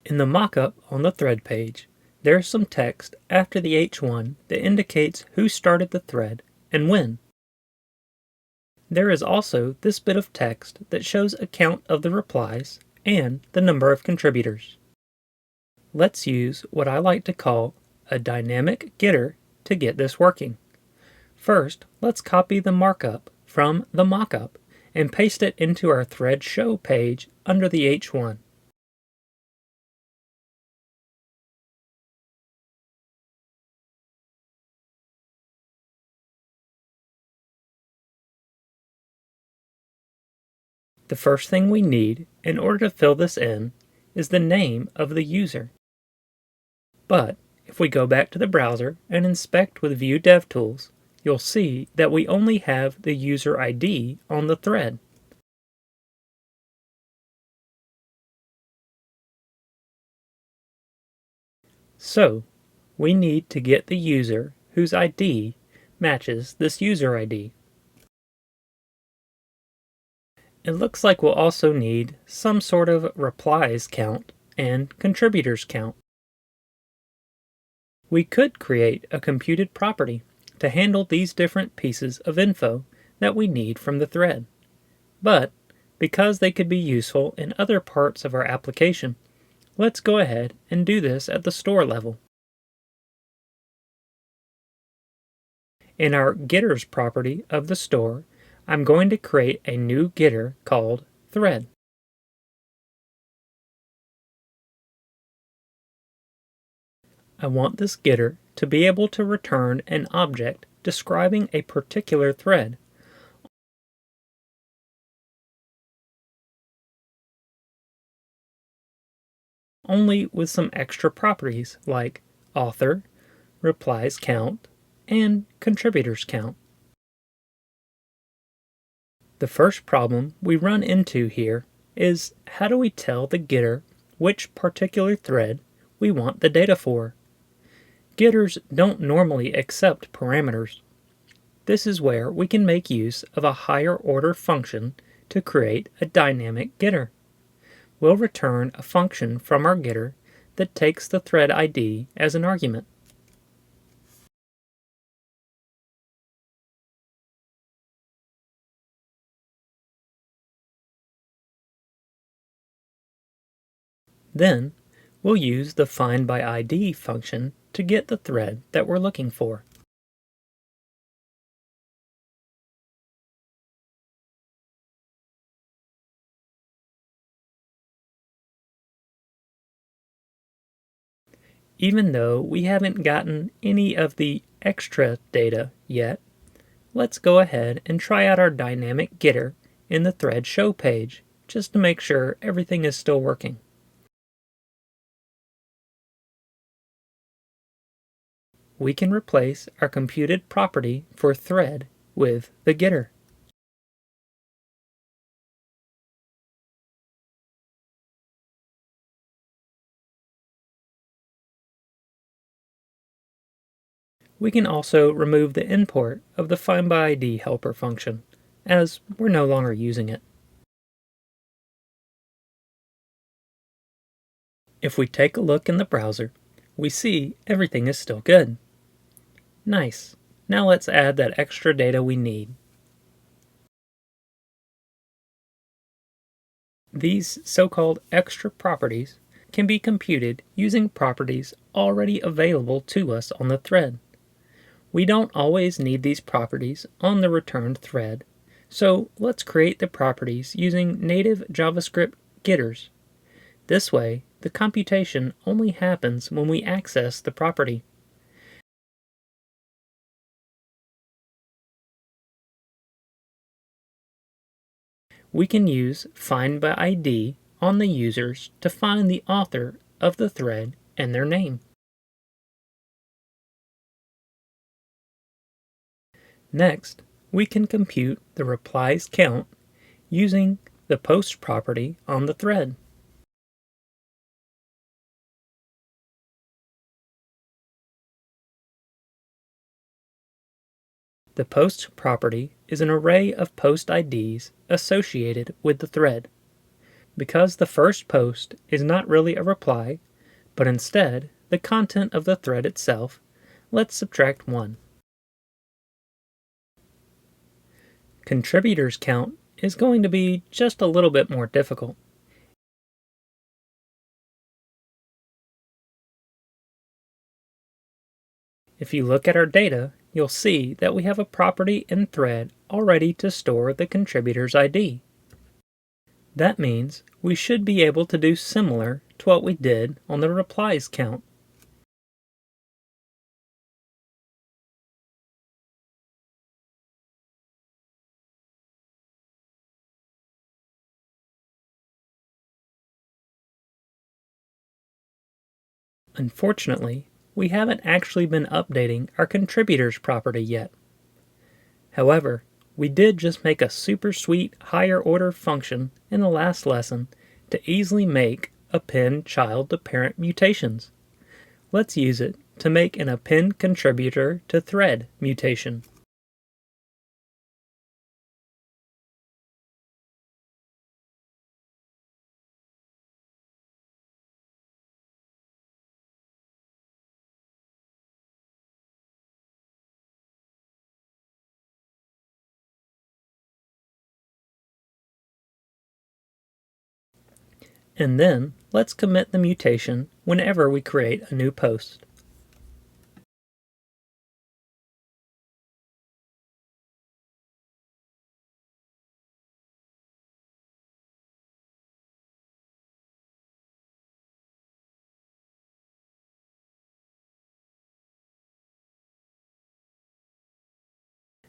In the mockup on the thread page, there is some text after the H1 that indicates who started the thread and when. There is also this bit of text that shows a count of the replies and the number of contributors. Let's use what I like to call a dynamic getter to get this working. First, let's copy the markup from the mockup and paste it into our thread show page under the H1. The first thing we need in order to fill this in is the name of the user. But if we go back to the browser and inspect with View DevTools, you'll see that we only have the user ID on the thread. So, we need to get the user whose ID matches this user ID. It looks like we'll also need some sort of replies count and contributors count. We could create a computed property to handle these different pieces of info that we need from the thread. But because they could be useful in other parts of our application, let's go ahead and do this at the store level. In our getters property of the store, I'm going to create a new getter called thread. I want this getter to be able to return an object describing a particular thread. Only with some extra properties like author, replies count, and contributors count. The first problem we run into here is how do we tell the getter which particular thread we want the data for? Getters don't normally accept parameters. This is where we can make use of a higher order function to create a dynamic getter. We'll return a function from our getter that takes the thread ID as an argument. Then, we'll use the findById function to get the thread that we're looking for. Even though we haven't gotten any of the extra data yet, let's go ahead and try out our dynamic getter in the thread show page, just to make sure everything is still working. We can replace our computed property for thread with the getter. We can also remove the import of the findById helper function, as we're no longer using it. If we take a look in the browser, we see everything is still good. Nice. Now let's add that extra data we need. These so-called extra properties can be computed using properties already available to us on the thread. We don't always need these properties on the returned thread, so let's create the properties using native JavaScript getters. This way, the computation only happens when we access the property. We can use findById on the users to find the author of the thread and their name. Next, we can compute the replies count using the post property on the thread. The post property is an array of post IDs associated with the thread. Because the first post is not really a reply, but instead the content of the thread itself, let's subtract 1. Contributors count is going to be just a little bit more difficult. If you look at our data, you'll see that we have a property in thread already to store the contributor's ID. That means we should be able to do similar to what we did on the replies count. Unfortunately, we haven't actually been updating our contributors property yet. However, we did just make a super sweet higher order function in the last lesson to easily make append child to parent mutations. Let's use it to make an append contributor to thread mutation. And then let's commit the mutation whenever we create a new post.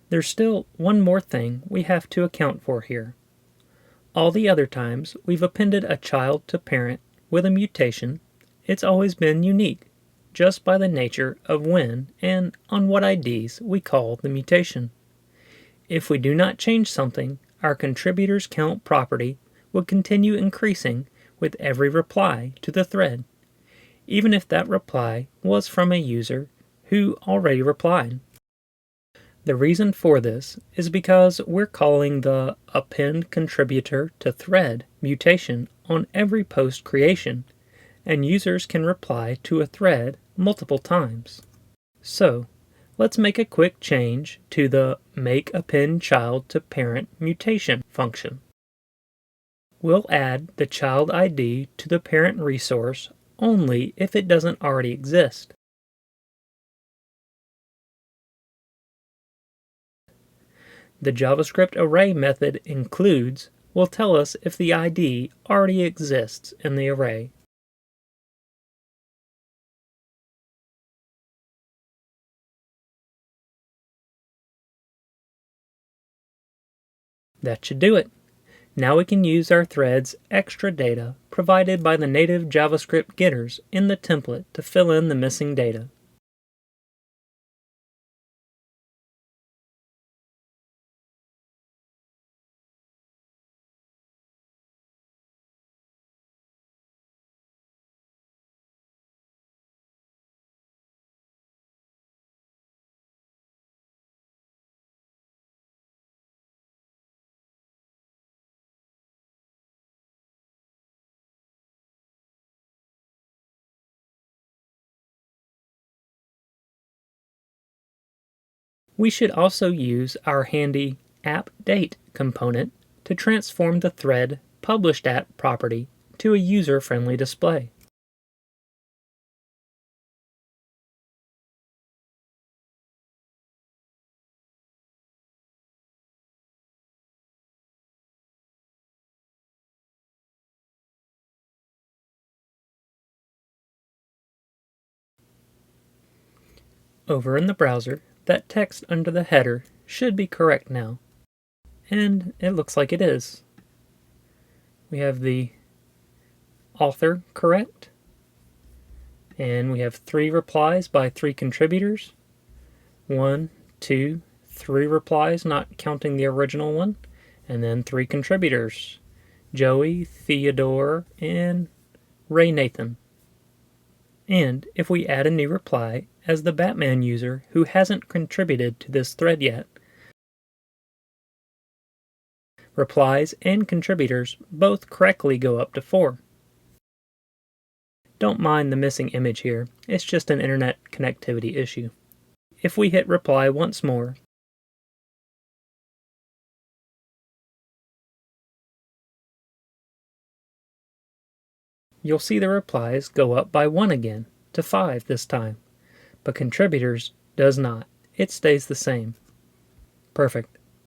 There's still one more thing we have to account for here. All the other times we've appended a child to parent with a mutation, it's always been unique, just by the nature of when and on what IDs we call the mutation. If we do not change something, our contributors count property will continue increasing with every reply to the thread, even if that reply was from a user who already replied. The reason for this is because we're calling the append contributor to thread mutation on every post creation, and users can reply to a thread multiple times. So, let's make a quick change to the make append child to parent mutation function. We'll add the child ID to the parent resource only if it doesn't already exist. The JavaScript array method includes will tell us if the ID already exists in the array. That should do it. Now we can use our thread's extra data provided by the native JavaScript getters in the template to fill in the missing data. We should also use our handy appDate component to transform the thread published at property to a user-friendly display. Over in the browser, that text under the header should be correct now. And it looks like it is. We have the author correct, and we have 3 replies by 3 contributors. 1, 2, 3 replies, not counting the original one, and then 3 contributors: Joey, Theodore, and Ray Nathan. And if we add a new reply as the Batman user who hasn't contributed to this thread yet, Replies and contributors both correctly go up to 4. Don't mind the missing image here, it's just an internet connectivity issue. If we hit reply once more, you'll see the replies go up by 1 again, to 5 this time, but contributors does not. It stays the same. Perfect.